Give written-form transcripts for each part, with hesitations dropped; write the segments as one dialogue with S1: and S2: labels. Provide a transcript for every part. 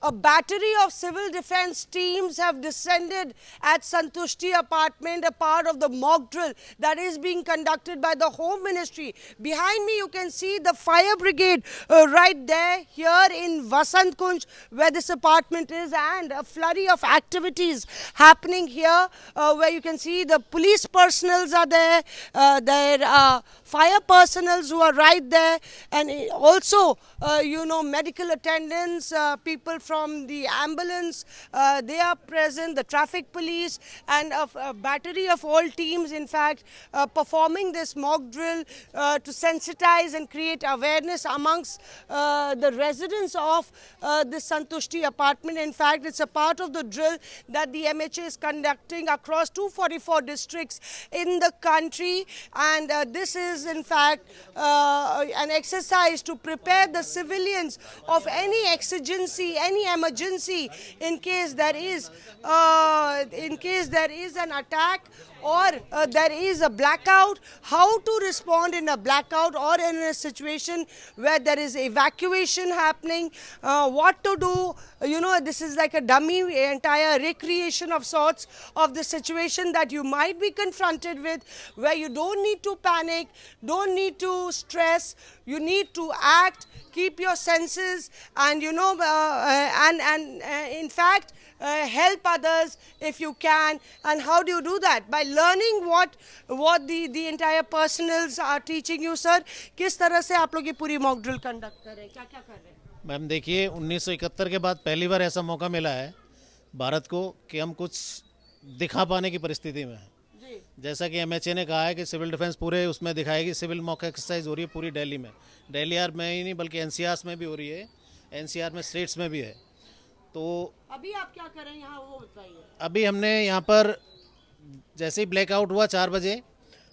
S1: A battery of civil defense teams have descended at Santushti apartment, a part of the mock drill that is being conducted by the Home Ministry. Behind me you can see the fire brigade right there here in Vasant Kunj, where this apartment is, and a flurry of activities happening here where you can see the police personnels are there, there are fire personnels who are right there, and also medical attendants, people from the ambulance, they are present, the traffic police, and a battery of all teams in fact performing this mock drill to sensitize and create awareness amongst the residents of this Santushti apartment. In fact, it's a part of the drill that the MHA is conducting across 244 districts in the country, and this is in fact an exercise to prepare the civilians of any exigency, any emergency in case there is an attack or there is a blackout, how to respond in a blackout or in a situation where there is evacuation happening, what to do. This is like a dummy entire recreation of sorts of the situation that you might be confronted with, where you don't need to panic, don't need to stress, you need to act, keep your senses, and in fact help others if you can. And how do you do that? By learning what the entire personals are teaching you. Sir, किस तरह से आप लोग ये पूरी mock drill conduct कर रहे हैं, क्या क्या कर रहे हैं?
S2: मैम देखिए, 1971 के बाद पहली बार ऐसा मौका मिला है भारत को कि हम कुछ दिखा पाने की परिस्थिति में हैं। जैसा कि एमएचए ने कहा है कि सिविल डिफेंस पूरे उसमें दिखाएगी। सिविल मॉक एक्सरसाइज हो रही है पूरी दिल्ली में, दिल्ली आर में ही नहीं बल्कि एनसीआर में भी हो रही है, एनसीआर में स्टेट्स में भी है। तो
S1: अभी आप क्या कर रहे हैं यहाँ, वो बताइए।
S2: अभी हमने यहाँ पर जैसे ही ब्लैकआउट हुआ 4 बजे,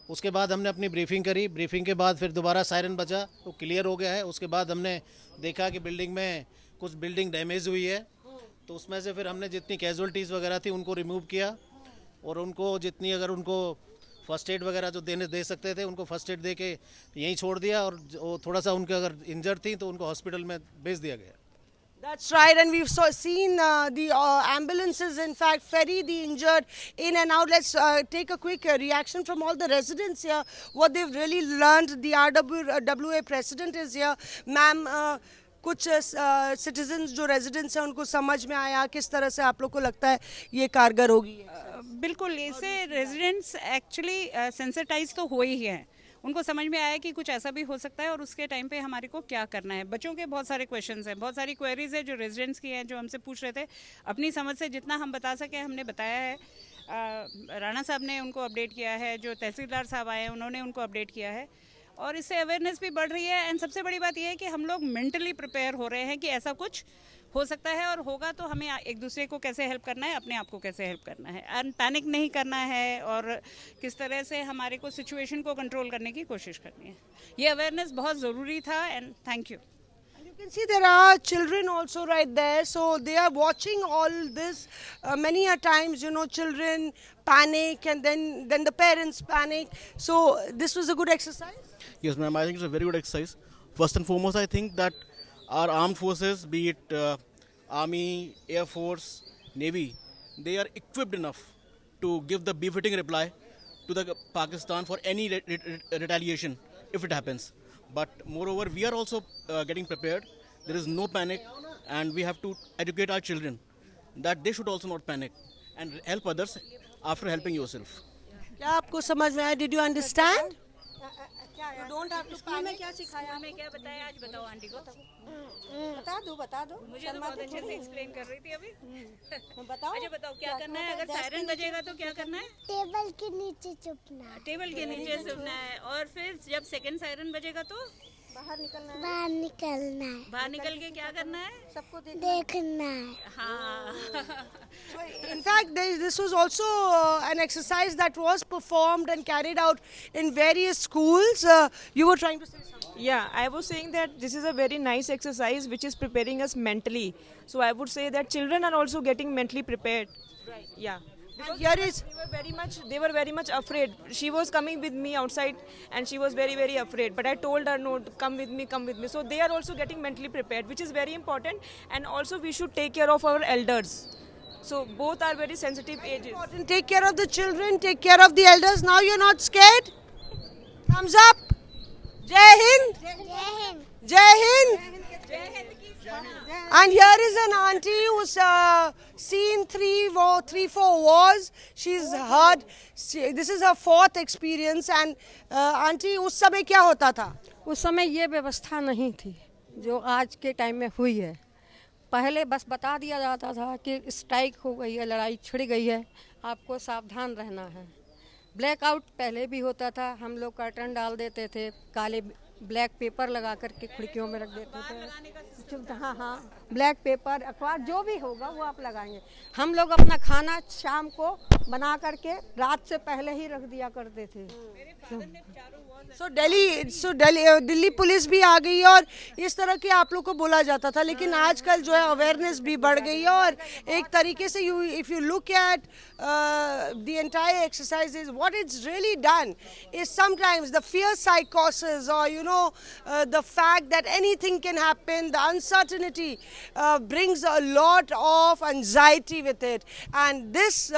S2: उसके बाद हमने अपनी ब्रीफिंग करी। ब्रीफिंग के बाद फिर दोबारा सायरन बजा तो क्लियर हो गया है। उसके बाद हमने देखा कि बिल्डिंग में कुछ बिल्डिंग डैमेज हुई है, तो उसमें से फिर हमने जितनी कैजुअलिटीज़ वगैरह थी उनको रिमूव किया, और उनको जितनी अगर उनको फर्स्ट एड वगैरह जो दे सकते थे उनको फर्स्ट एड दे के यहीं छोड़ दिया, और थोड़ा सा उनके अगर इंजर्ड थी तो उनको हॉस्पिटल में भेज दिया गया।
S1: That's right, and we've seen the ambulances in fact ferry the injured in and out. Let's take a quick reaction from all the residents here, what they've really learned. The RWA president is here. Ma'am, कुछ citizens जो residents हैं उनको समझ में आया, किस तरह से आप लोग को लगता है ये कारगर होगी?
S3: बिल्कुल, इससे रेजिडेंट्स एक्चुअली सेंसिटाइज तो हो ही हैं, उनको समझ में आया कि कुछ ऐसा भी हो सकता है और उसके टाइम पे हमारे को क्या करना है। बच्चों के बहुत सारे क्वेश्चंस हैं, बहुत सारी क्वेरीज है जो रेजिडेंट्स की हैं, जो हमसे पूछ रहे थे। अपनी समझ से जितना हम बता सके हमने बताया है। राणा साहब ने उनको अपडेट किया है, जो तहसीलदार साहब आए हैं उन्होंने उनको अपडेट किया है, और इससे अवेयरनेस भी बढ़ रही है। एंड सबसे बड़ी बात यह है कि हम लोग मेंटली प्रिपेयर हो रहे हैं कि ऐसा कुछ हो सकता है, और होगा तो हमें एक दूसरे को कैसे हेल्प करना है, अपने आप को कैसे हेल्प करना है, एंड पैनिक नहीं करना है, और किस तरह से हमारे को सिचुएशन को कंट्रोल करने की कोशिश करनी है। ये अवेयरनेस बहुत ज़रूरी था, and thank you.
S1: You can see there are children also right there, so they are watching all this. Many a times, children panic, and then the parents panic. So this was a good exercise?
S4: Yes, ma'am, I think it's a very good exercise. First and foremost, I think that our armed forces, be it Army, Air Force, Navy, they are equipped enough to give the befitting reply to the Pakistan for any retaliation if it happens. But moreover, we are also getting prepared. There is no panic, and we have to educate our children that they should also not panic and help others after helping yourself.
S1: क्या आपको समझ में आया? Did you understand? You don't have to panic.
S3: क्या सिखाया, मैं क्या बताया, आज बताओ आंटी को।
S5: बता दो
S3: मुझे तो बहुत अच्छे से एक्सप्लेन कर रही थी अभी।
S5: बताओ।
S3: अच्छा बताओ क्या करना है, अगर सायरन बजेगा तो क्या करना है?
S6: टेबल के नीचे छुपना है।
S3: टेबल के नीचे छुपना है, और फिर जब सेकंड सायरन बजेगा तो
S5: बाहर निकलना है।
S6: बाहर निकलना है।
S3: बाहर निकल के क्या करना है?
S5: सबको
S6: देखना है।
S3: हाँ।
S1: In fact, this was also an exercise that was performed and carried out in various schools. You were trying to say something.
S7: Yeah, I was saying that this is a very nice exercise which is preparing us mentally. So I would say that children are also getting mentally prepared.
S1: Right.
S7: Yeah. Because
S1: here is
S7: they were very much afraid. She was coming with me outside and she was very, very afraid. But I told her, no, come with me, come with me. So they are also getting mentally prepared, which is very important. And also we should take care of our elders. So both are very sensitive ages.
S1: important. Take care of the children, take care of the elders. Now you're not scared? Thumbs up. Jai Hind. Jai Hind. And here is an auntie who's seen three, four wars. She's heard. This is her fourth experience. And auntie, उस समय क्या होता था?
S8: उस समय ये व्यवस्था नहीं थी जो आज के टाइम में हुई है। पहले बस बता दिया जाता था कि स्ट्राइक हो गई है, लड़ाई छिड़ गई है, आपको सावधान रहना है। ब्लैकआउट पहले भी होता था, हम लोग कर्टन डाल देते थे, काले ब्लैक पेपर लगा करके खिड़कियों में रख देते थे। हाँ हाँ, ब्लैक पेपर, अखबार जो भी होगा वो आप लगाएंगे। हम लोग अपना खाना शाम को बना करके रात से पहले ही रख दिया करते थे।
S1: दिल्ली पुलिस भी आ गई और इस तरह के आप लोग को बोला जाता था, लेकिन आजकल जो है अवेयरनेस भी बढ़ गई है और एक तरीके से if you look at the entire exercises, what it's really done is sometimes the fear साइकोसिस और the fact that anything can happen, the uncertainty brings a lot of anxiety with it, and this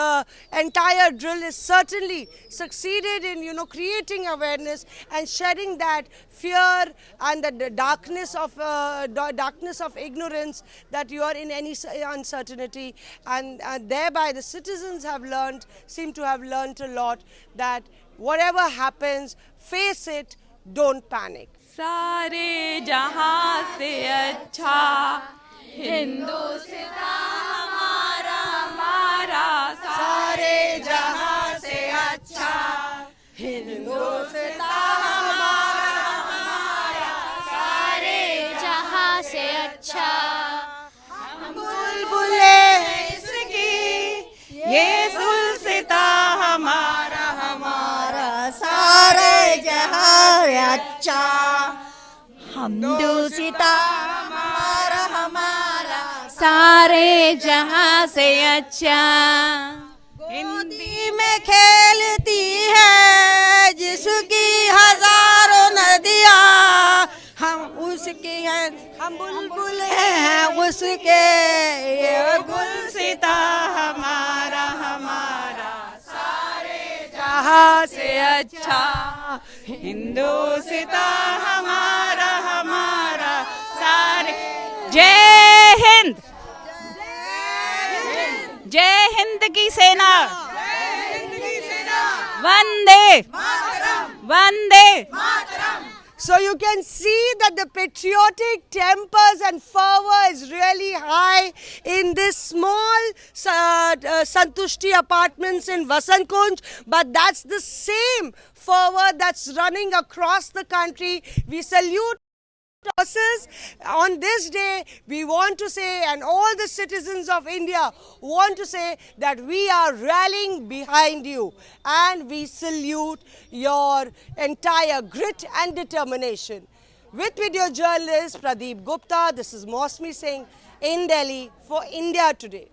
S1: entire drill is certainly succeeded in creating awareness and shedding that fear and the darkness of ignorance that you are in any uncertainty, and thereby the citizens seem to have learned a lot that whatever happens, face it, don't panic.
S9: सारे जहां से अच्छा हिंदुस्तान हमारा हमारा,
S1: सारे जहां से अच्छा हिंदुस्तान हमारा हमारा,
S6: सारे जहां से अच्छा
S1: हम बुलबुले
S3: इसकी ये सुल्सिता हमारा हमारा,
S5: सारे जहां अच्छा हिंदुस्तान हमारा हमारा,
S9: सारे जहां से अच्छा।
S5: हिंदी में खेलती है जिसकी हजारों नदियाँ, हम उसकी हैं, हम बुलबुल हैं उसके, ये
S3: गुलसिता हमारा हमारा,
S1: सारे जहां
S3: से अच्छा हिंदुस्ता हमारा हमारा, सारे। जय हिंद, जय हिंद की सेना, वंदे वंदे।
S1: So you can see that the patriotic tempers and fervor is really high in this small Santushti apartments in Vasant Kunj, but that's the same fervor that's running across the country. We salute forces. On this day, we want to say, and all the citizens of India want to say, that we are rallying behind you and we salute your entire grit and determination. With video journalist Pradeep Gupta, this is Mosmi Singh in Delhi for India Today.